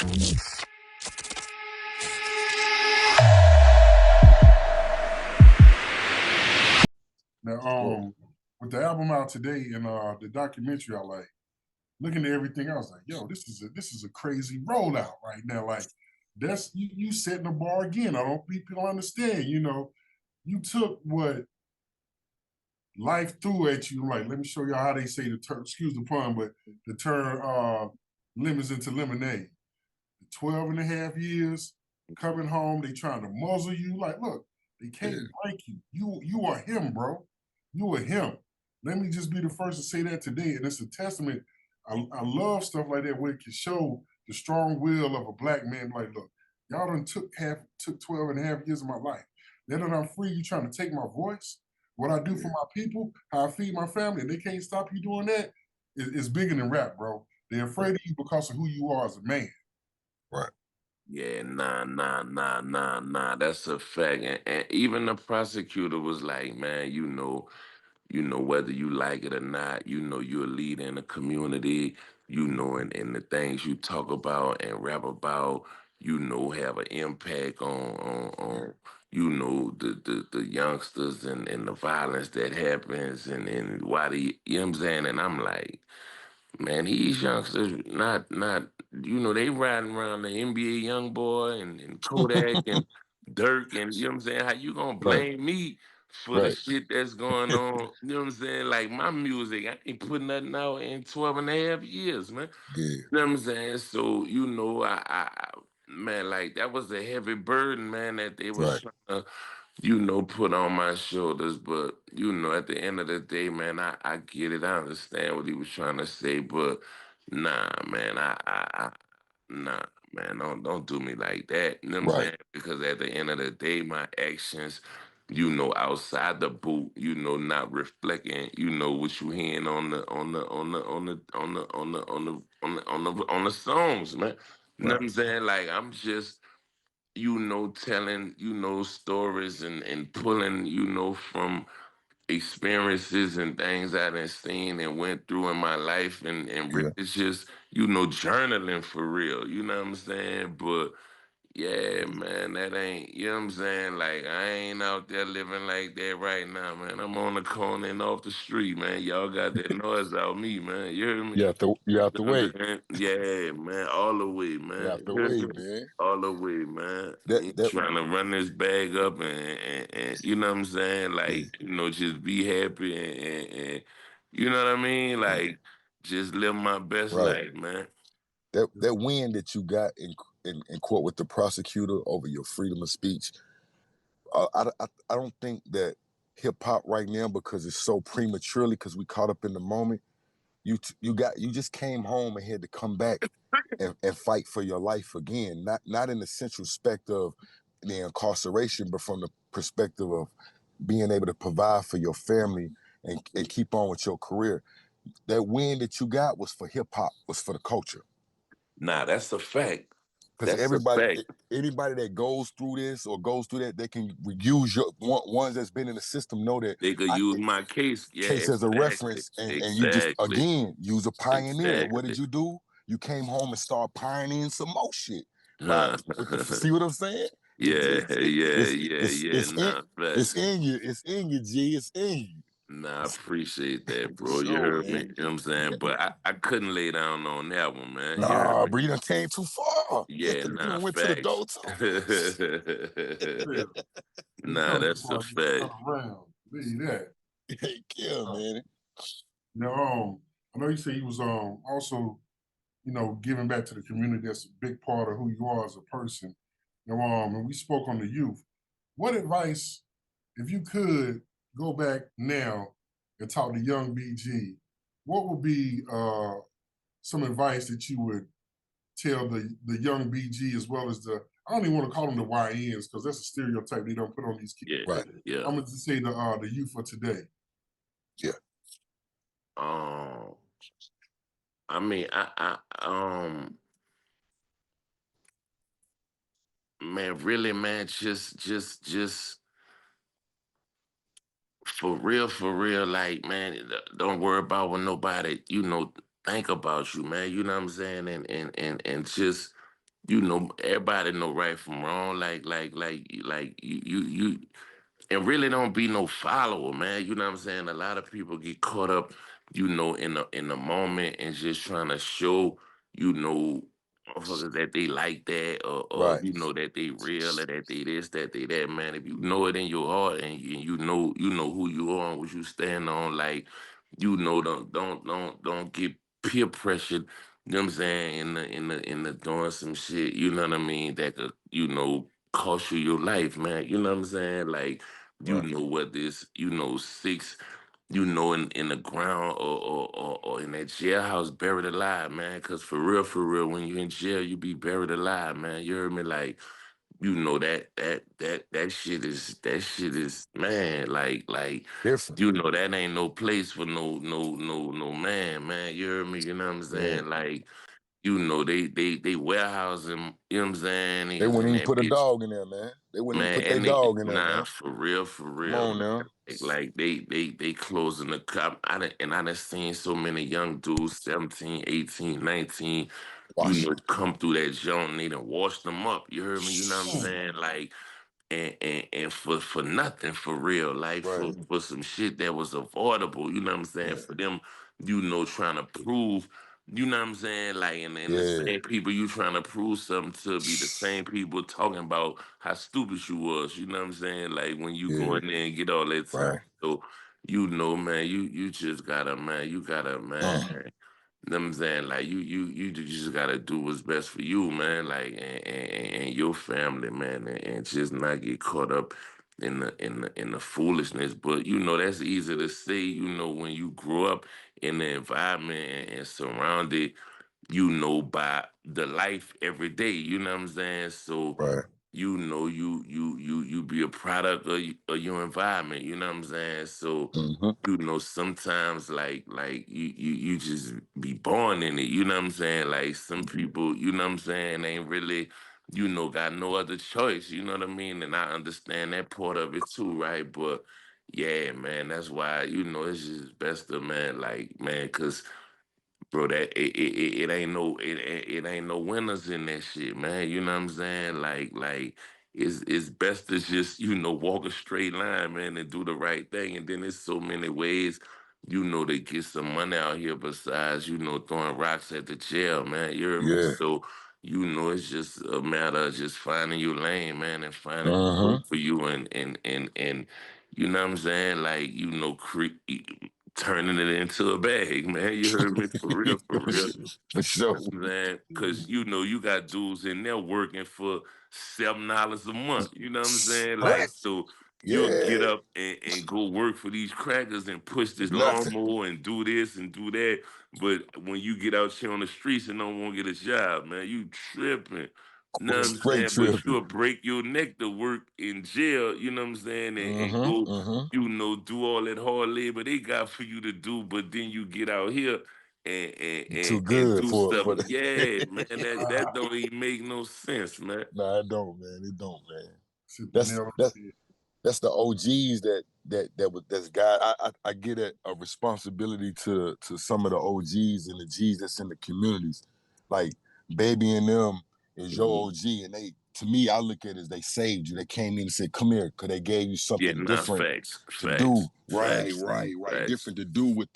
Now, Well, with the album out today and the documentary, I like looking at everything. I was like, yo, this is a crazy rollout right now. Like, that's you setting the bar again. I don't think people understand. You took what life threw at you. Like, let me show y'all how they say the term. Excuse the pun, but the term lemons into lemonade. 12 and a half years coming home, they trying to muzzle you. Like, look, they can't break you. You are him, bro. You are him. Let me just be the first to say that today. And it's a testament. I love stuff like that where it can show the strong will of a black man. Like, look, y'all done took 12 and a half years of my life. Now that I'm free, you trying to take my voice, what I do for my people, how I feed my family, and they can't stop you doing that. It's bigger than rap, bro. They're afraid of you because of who you are as a man. right. Yeah, nah. That's a fact. And even the prosecutor was like, man, whether you like it or not, you're a leader in the community, and the things you talk about and rap about, have an impact on the youngsters and the violence that happens and why you know what I'm saying? And I'm like, man, these youngsters not they riding around the NBA young boy and Kodak and Dirk and you know what I'm saying? How you gonna Right. blame me for the Right. shit that's going on? You know what I'm saying? Like my music, I ain't putting nothing out in 12 and a half years, man. Yeah. You know what I'm saying? So, man, like that was a heavy burden, man, that they was Right. trying to put on my shoulders. But, at the end of the day, man, I get it. I understand what he was trying to say. But nah, man, nah, man, don't do me like that. You know what I'm Right. saying? Because at the end of the day, my actions, outside the boot, not reflecting, what you hearing on the songs, man. You know what Right. I'm saying? Like I'm just telling, stories and pulling, from experiences and things I done seen and went through in my life and Yeah. it's just, journaling for real. You know what I'm saying? But yeah, man, that ain't, you know what I'm saying? Like, I ain't out there living like that right now, man. I'm on the corner and off the street, man. Y'all got that noise out me, man. You hear me? You have to wait. Yeah, man, all the way, You man. have to wait, man. All the way, man. That Ain't that trying to run this bag up and you know what I'm saying? yeah, Like, just be happy and you know what I mean? yeah. Like, just live my best Right. life, man. That win that you got in court with the prosecutor over your freedom of speech. I don't think that hip hop right now, because it's so prematurely, because we caught up in the moment. You just came home and had to come back and fight for your life again. Not in the central respect of the incarceration, but from the perspective of being able to provide for your family and keep on with your career. That win that you got was for hip hop, was for the culture. Nah, that's a fact. Because That's a fact. anybody that goes through this or goes through that, they can use your ones that's been in the system, know that They could I use can my case. Yeah, case as a exactly. reference, and you just Exactly. again use a pioneer. What did Exactly. you do? You came home and started pioneering some more shit. Huh. See what I'm saying? Yeah, yeah. It's in Nah, it's facts. in you. It's in you, G. It's in you. Nah, I appreciate that, For bro. You sure, heard me. man. You know what I'm saying? But I couldn't lay down on that one, man. You heard Nah, me? bro, you done came too far. Yeah, You nah, done went to the facts. door too. Yeah. They Nah, come that's a for you, turn fact. around. Believe that. Hey, kill, Uh, man. now, I know you say he was also, giving back to the community. That's a big part of who you are as a person. Now, and we spoke on the youth. What advice, if you could go back now and talk to young BG, what would be some advice that you would tell the young BG, as well as I don't even want to call them the YNs because that's a stereotype they don't put on these kids. Yeah, Right. yeah. I'm going to say the youth of today. Yeah. Um, I mean, man, really, man, just for real, like, man, don't worry about what nobody, think about you, man. You know what I'm saying? And just you know, everybody know right from wrong. You and really don't be no follower, man. You know what I'm saying? A lot of people get caught up, you know, in the moment and just trying to show, you know, motherfuckers that they like that or Right. you know that they real or that they this, that they that, man. If you know it in your heart and you know who you are and what you stand on, like, you know, don't get peer pressured, you know what I'm saying, in the doing some shit, you know what I mean, that could, you know, cost you your life, man. You know what I'm saying? Like, you Right. know what this, you know, six, you know, in the ground or in that jailhouse buried alive, man. Cause for real, when you in jail, you be buried alive, man. You heard me? Like, you know that shit is man, like Different. you know that ain't no place for no man, man. You heard me? You know what I'm Yeah. saying? Like, you know, they warehouse him, you know what I'm saying? They Niggas wouldn't in even that put a bitch. dog in there, man. They wouldn't even Man, put their and they dog in there, nah, man. for Come real, on man. now. Like they closing the cop. I done seen so many young dudes, 17, 18, 19, you Wash know, them. come through that joint and they done washed them up. You heard me? You know what I'm Mm. saying? Like, and for nothing, for real, like Right. for some shit that was avoidable, you know what I'm saying, Yeah. for them, you know, trying to prove, you know what I'm saying, like, and the Yeah. same people you trying to prove something to be the same people talking about how stupid you was, you know what I'm saying, like when you go Yeah. in there and get all that time. Right. So, you know, man, you just gotta, man, Mm. man, know what I'm saying? Like you just gotta do what's best for you, man. Like and your family, man, and just not get caught up in the foolishness. But you know that's easy to say. You know when you grow up in the environment and surrounded, you know, by the life every day. You know what I'm saying? So Right. you know you be a product of your environment. You know what I'm saying? So Mm-hmm. you know, sometimes like you just be born in it, you know what I'm saying? Like some people, you know what I'm saying, ain't really, you know, got no other choice, you know what I mean? And I understand that part of it too, right? But yeah, man, that's why, you know, it's just best to, man, like, man, cause bro, that it ain't no it ain't no winners in that shit, man. You know what I'm saying? Like it's best to just, you know, walk a straight line, man, and do the right thing. And then there's so many ways, you know, to get some money out here besides, you know, throwing rocks at the jail, man. You hear me? Yeah. So, you know, it's just a matter of just finding your lane, man, and finding what Mm-hmm. work for you and you know what I'm saying? Like, you know, turning it into a bag, man. You heard me? For real, for real. For sure. Man, cause you know you got dudes in there working for $7 a month. You know what I'm saying? Like, What? so you'll get Yeah. up and go work for these crackers and push For this nothing. lawnmower and do this and do that. But when you get out here on the streets and don't want to get a job, man, you tripping. You know what I'm Straight saying? But tripping. you'll break your neck to work in jail, you know what I'm saying? And Mm-hmm. go, Mm-hmm. you know, do all that hard labor they got for you to do. But then you get out here and and, You and, too and good do for stuff. the Yeah, man, that Ah, don't even make no sense, man. Nah, it don't, man. It don't, man. sit the That's nail on that's the head. that's the OGs that's got. I get a responsibility to some of the OGs and the Gs that's in the communities, like Baby and them is your OG, and they, to me, I look at it as they saved you. They came in and said, "Come here," because they gave you Yeah, something nah, different facts, to do. facts, Right, facts, right, right. facts. Different to do with